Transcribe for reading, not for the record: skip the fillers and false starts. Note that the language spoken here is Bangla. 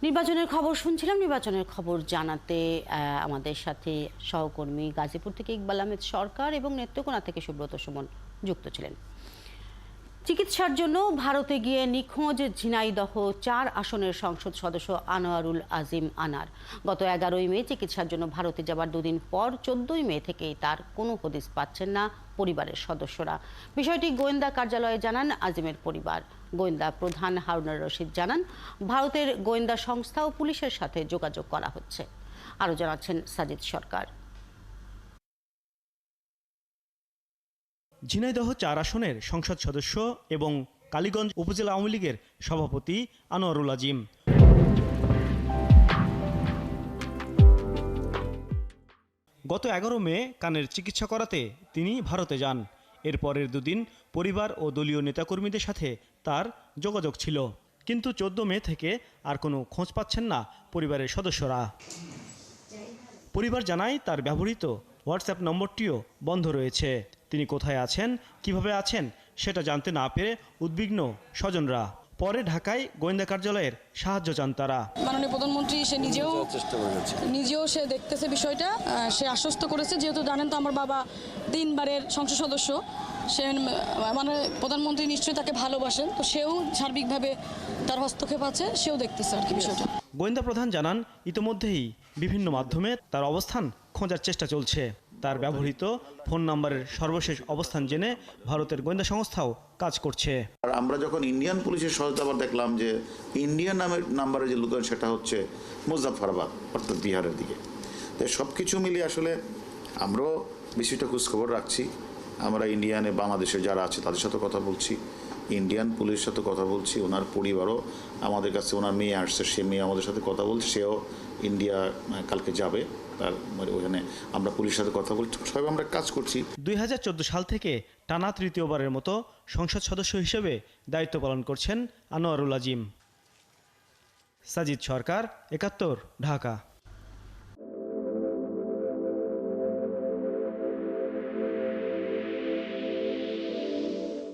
নির্বাচনের খবর শুনছিলাম। নির্বাচনের খবর জানাতে আমাদের সাথে সহকর্মী গাজীপুর থেকে ইকবাল আহমেদ সরকার এবং নেত্রকোনা থেকে সুব্রত সুমন যুক্ত ছিলেন। চিকিৎসার জন্য ভারতে গিয়ে নিখোঁজ ঝিনাইদহ ৪ আসনের সংসদ সদস্য আনোয়ারুল আজিম আনার। গত ১১ই মে চিকিৎসার জন্য ভারতে যাবার দুদিন পর ১৪ই মে থেকেই তার কোনো হদিস পাচ্ছেন না পরিবারের সদস্যরা। বিষয়টি গোয়েন্দা কার্যালয়ে জানান আজিমের পরিবার। গোয়েন্দা প্রধান হারুনুর রশিদ জানান, ভারতের গোয়েন্দা সংস্থা ও পুলিশের সাথে যোগাযোগ করা হচ্ছে। আরও জানাচ্ছেন সাজিদ সরকার। ঝিনাইদহ ৪ আসনের সংসদ সদস্য এবং কালীগঞ্জ উপজেলা আওয়ামী লীগের সভাপতি আনোয়ারুল আজিম গত ১১ মে কানের চিকিৎসা করাতে তিনি ভারতে যান। এর পরের দুদিন পরিবার ও দলীয় নেতাকর্মীদের সাথে তার যোগাযোগ ছিল, কিন্তু ১৪ মে থেকে আর কোনো খোঁজ পাচ্ছেন না পরিবারের সদস্যরা। পরিবার জানায় তার ব্যবহৃত হোয়াটসঅ্যাপ নম্বরটিও বন্ধ রয়েছে। তিনি কোথায় আছেন, কিভাবে আছেন সেটা জানতে না পেরে উদ্বিগ্ন স্বজনরা। পরে ঢাকায় গোয়েন্দা কার্যালয়ের সাহায্য চান তারা। মাননীয় প্রধানমন্ত্রী সে নিজেও সে দেখতেছে বিষয়টা, সে আশ্বস্ত করেছে। যেহেতু জানেন তো আমার বাবা 3 বারের সংসদ সদস্য, সে মানে প্রধানমন্ত্রী নিশ্চয়ই তাকে ভালোবাসেন, তো সেও সার্বিকভাবে তার হস্তক্ষেপ আছে, সেও দেখতেছে আর কি বিষয়টা। গোয়েন্দা প্রধান জানান, ইতোমধ্যেই বিভিন্ন মাধ্যমে তার অবস্থান খোঁজার চেষ্টা চলছে। তার ব্যবহৃত ফোন নাম্বারের সর্বশেষ অবস্থান জেনে ভারতের গোয়েন্দা সংস্থাও কাজ করছে। আর আমরা যখন ইন্ডিয়ান পুলিশের সহায়তা আবার দেখলাম যে ইন্ডিয়ান নাম্বারে যে লোকের সেটা হচ্ছে মুজাফফরাবাদ, অর্থাৎ বিহারের দিকে। তো সব কিছু মিলিয়ে আসলে আমরাও বিষয়টা খোঁজখবর রাখছি। আমরা ইন্ডিয়ানে বাংলাদেশে যারা আছে তাদের সাথে কথা বলছি, ইন্ডিয়ান পুলিশের সাথে কথা বলছি। ওনার পরিবারও আমাদের কাছে, ওনার মেয়ে আসছে, সে মেয়ে আমাদের সাথে কথা বলছে, সেও ইন্ডিয়া কালকে যাবে। তার ওখানে আমরা পুলিশের সাথে কথা বলছি, সবাই আমরা কাজ করছি। ২০১৪ সাল থেকে টানা তৃতীয়বারের মতো সংসদ সদস্য হিসেবে দায়িত্ব পালন করছেন আনোয়ারুল আজিম। সাজিদ সরকার, ৭১, ঢাকা।